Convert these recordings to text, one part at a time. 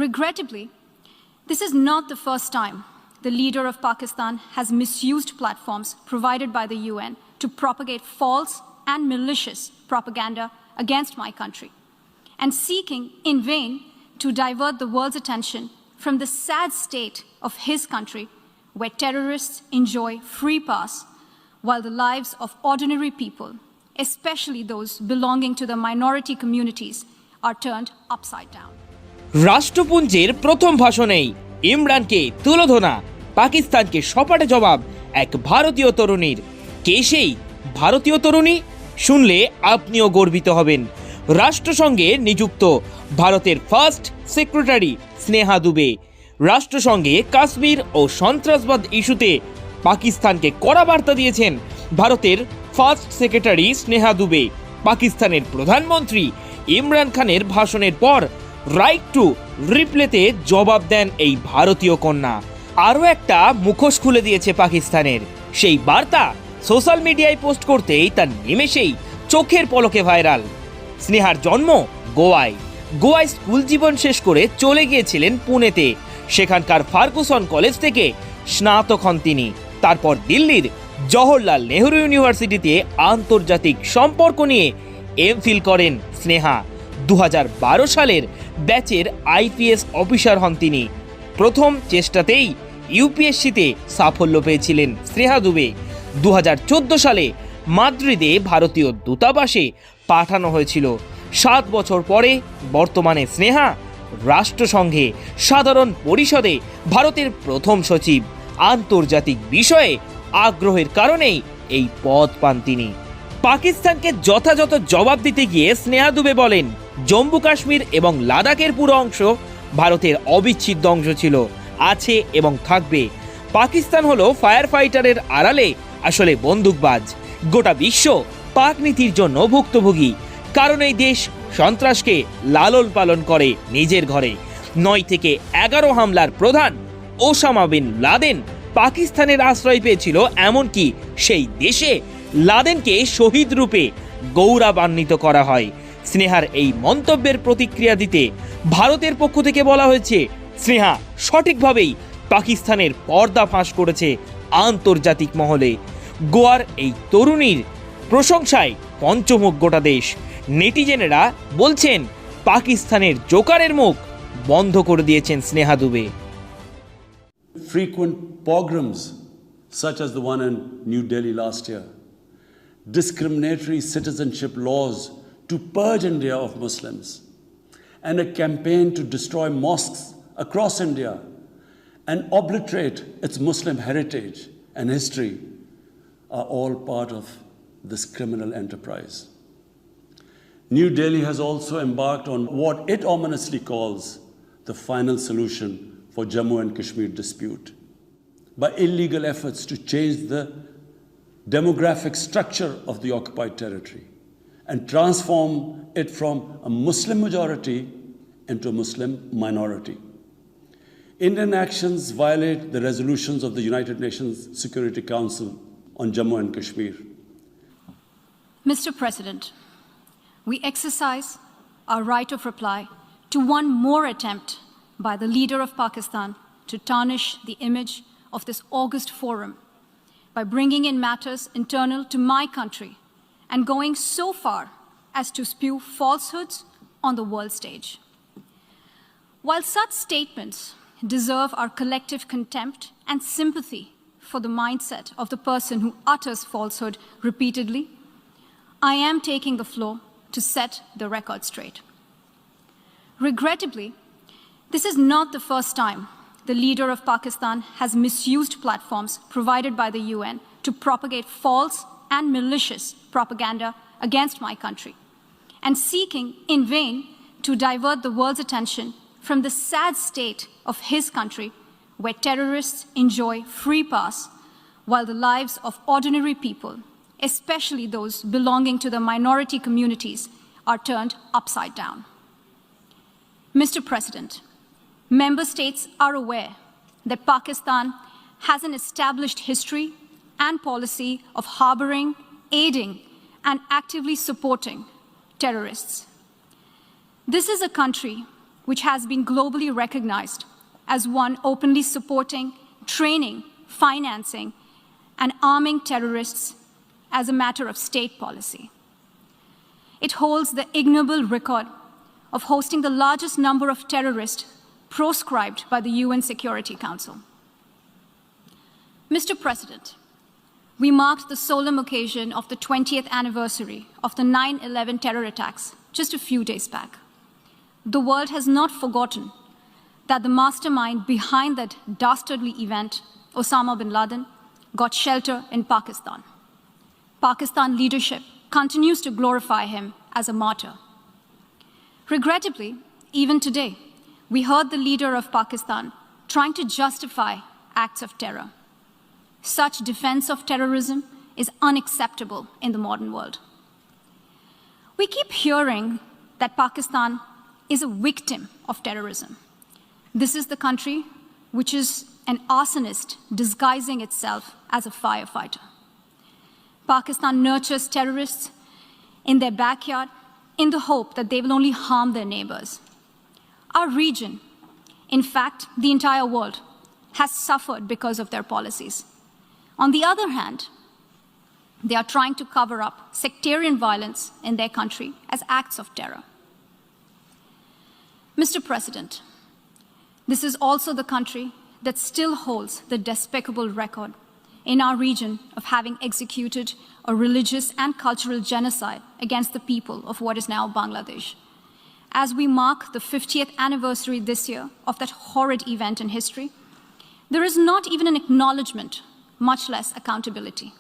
Regrettably, this is not the first time the leader of Pakistan has misused platforms provided by the UN to propagate false and malicious propaganda against my country, and seeking in vain to divert the world's attention from the sad state of his country, where terrorists enjoy free pass while the lives of ordinary people, especially those belonging to the minority communities, are turned upside down. রাষ্ট্রপুঞ্জের প্রথম ভাষণেই ইমরানকে তুলোধনা, পাকিস্তানকে সপাটে জবাব এক ভারতীয় তরুণীর। কে সেই ভারতীয় তরুণী? শুনলে আপনিও গর্বিত হবেন। রাষ্ট্রসংঘে নিযুক্ত ভারতের ফার্স্ট সেক্রেটারি স্নেহা দুবে রাষ্ট্রসংঘে কাশ্মীর ও সন্ত্রাসবাদ ইস্যুতে পাকিস্তানকে কড়া বার্তা দিয়েছেন। ভারতের ফার্স্ট সেক্রেটারি স্নেহা দুবে পাকিস্তানের প্রধানমন্ত্রী ইমরান খানের ভাষণের পর রাইট টু রিপ্লেতে জবাব দেন এই ভারতীয় কন্যা। আরও একটা মুখোশ খুলে দিয়েছে পাকিস্তানের। সেই বার্তা সোশ্যাল মিডিয়ায় পোস্ট করতেই তার নিমেষেই চোখের পলকে ভাইরাল। স্নেহার জন্ম গোয়ায় স্কুল জীবন শেষ করে চলে গিয়েছিলেন পুনেতে। সেখানকার ফার্গুসন কলেজ থেকে স্নাতক হন তিনি। তারপর দিল্লির জহরলাল নেহরু ইউনিভার্সিটিতে আন্তর্জাতিক সম্পর্ক নিয়ে এম.ফিল করেন স্নেহা। 2012 সালের ব্যাচের আইপিএস অফিসার হন তিনি। প্রথম চেষ্টাতেই ইউপিএসসিতে সাফল্য পেয়েছিলেন স্নেহা দুবে। 2014 সালে মাদ্রিদে ভারতীয় দূতাবাসে পাঠানো হয়েছিল। 7 বছর পরে বর্তমানে স্নেহা রাষ্ট্রসংঘে সাধারণ পরিষদে ভারতের প্রথম সচিব। আন্তর্জাতিক বিষয়ে আগ্রহের কারণেই এই পদ পান তিনি। পাকিস্তানকে যথাযথ জবাব দিতে গিয়ে স্নেহা দুবে বলেন, জম্মু কাশ্মীর এবং লাদাখের পুরো অংশ ভারতের অবিচ্ছেদ্য অংশ ছিল, আছে এবং থাকবে। পাকিস্তান হলো ফায়ার ফাইটারের আড়ালে আসলে বন্দুকবাজ। গোটা বিশ্ব পাক নীতির জন্য ভুক্তভোগী, কারণ এই দেশ সন্ত্রাসকে লালন পালন করে নিজের ঘরে। 9 থেকে 11 হামলার প্রধান ওসামা বিন লাদেন পাকিস্তানের আশ্রয় পেয়েছিল, এমনকি সেই দেশে লাদেনকে শহীদ রূপে গৌরবান্বিত করা হয়। স্নেহার এই মন্তব্যের প্রতিক্রিয়া দিতে ভারতের পক্ষ থেকে বলা হয়েছে, স্নেহা সঠিকভাবেই পাকিস্তানের পর্দা ফাঁস করেছে আন্তর্জাতিক মহলে। গোয়ার এই তরুণীর প্রশংসায় পঞ্চমুখ গোটা দেশ। নেটিজেনেরা বলছেন, পাকিস্তানের জোকারের মুখ বন্ধ করে দিয়েছেন Sneha Dubey. Frequent pogroms such as the one in New Delhi last year, discriminatory citizenship laws to purge India of Muslims, and a campaign to destroy mosques across India and obliterate its Muslim heritage and history are all part of this criminal enterprise. New Delhi has also embarked on what it ominously calls the final solution for Jammu and Kashmir dispute by illegal efforts to change the demographic structure of the occupied territory and transform it from a Muslim majority into a Muslim minority. Indian actions violate the resolutions of the United Nations Security Council on Jammu and Kashmir. Mr. President, we exercise our right of reply to one more attempt by the leader of Pakistan to tarnish the image of this august forum by bringing in matters internal to my country and going so far as to spew falsehoods on the world stage. While such statements deserve our collective contempt and sympathy for the mindset of the person who utters falsehood repeatedly, I am taking the floor to set the record straight. Regrettably, this is not the first time the leader of Pakistan has misused platforms provided by the UN to propagate false and malicious propaganda against my country, and seeking in vain to divert the world's attention from the sad state of his country, where terrorists enjoy free pass while the lives of ordinary people, especially those belonging to the minority communities, are turned upside down. Mr. President, member states are aware that Pakistan has an established history and policy of harboring, aiding, and actively supporting terrorists. This is a country which has been globally recognized as one openly supporting, training, financing, and arming terrorists as a matter of state policy. It holds the ignoble record of hosting the largest number of terrorists proscribed by the UN Security Council. Mr. President, we marked the solemn occasion of the 20th anniversary of the 9/11 terror attacks just a few days back. The world has not forgotten that the mastermind behind that dastardly event, Osama bin Laden, got shelter in Pakistan. Pakistan leadership continues to glorify him as a martyr. Regrettably, even today, we heard the leader of Pakistan trying to justify acts of terror. Such defense of terrorism is unacceptable in the modern world. We keep hearing that Pakistan is a victim of terrorism. This is the country which is an arsonist disguising itself as a firefighter. Pakistan nurtures terrorists in their backyard in the hope that they will only harm their neighbors. Our region, in fact, the entire world, has suffered because of their policies. On the other hand, they are trying to cover up sectarian violence in their country as acts of terror. Mr. President, this is also the country that still holds the despicable record in our region of having executed a religious and cultural genocide against the people of what is now Bangladesh. As we mark the 50th anniversary this year of that horrid event in history, there is not even an acknowledgement, much less accountability.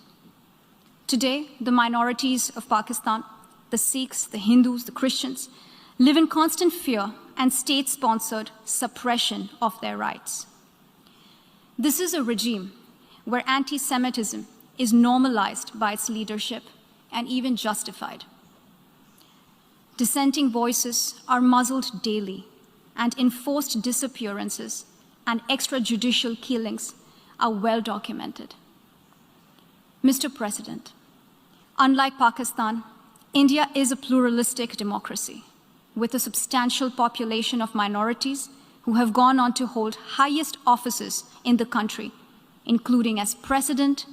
Today, the minorities of Pakistan, the Sikhs, the Hindus, the Christians, live in constant fear and state-sponsored suppression of their rights. This is a regime where anti-Semitism is normalized by its leadership and even justified. Dissenting voices are muzzled daily, and enforced disappearances and extrajudicial killings are well documented. Mr. President, unlike Pakistan, India is a pluralistic democracy with a substantial population of minorities who have gone on to hold highest offices in the country, including as President,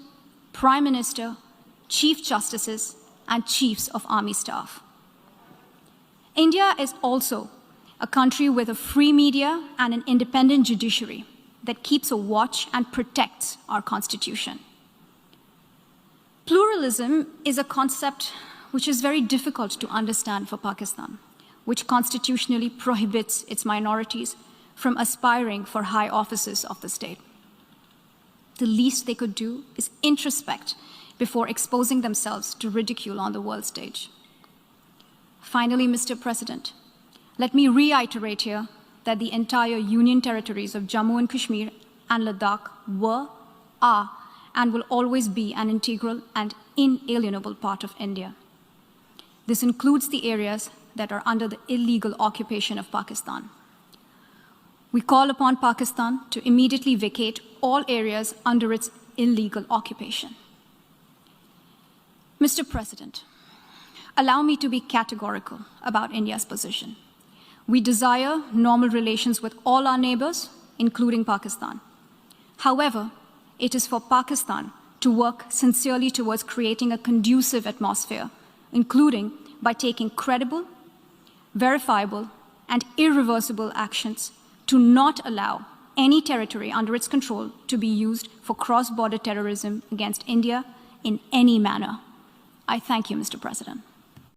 Prime Minister, Chief Justices, and Chiefs of Army Staff. India is also a country with a free media and an independent judiciary that keeps a watch and protects our Constitution. Pluralism is a concept which is very difficult to understand for Pakistan, which constitutionally prohibits its minorities from aspiring for high offices of the state. The least they could do is introspect before exposing themselves to ridicule on the world stage. Finally, Mr. President, let me reiterate here that the entire Union territories of Jammu and Kashmir and Ladakh were, are, and will always be an integral and inalienable part of India. This includes the areas that are under the illegal occupation of Pakistan. We call upon Pakistan to immediately vacate all areas under its illegal occupation. Mr. President, allow me to be categorical about India's position. We desire normal relations with all our neighbors, including Pakistan. However, it is for Pakistan to work sincerely towards creating a conducive atmosphere, including by taking credible, verifiable, and irreversible actions to not allow any territory under its control to be used for cross-border terrorism against India in any manner. I thank you, Mr. President.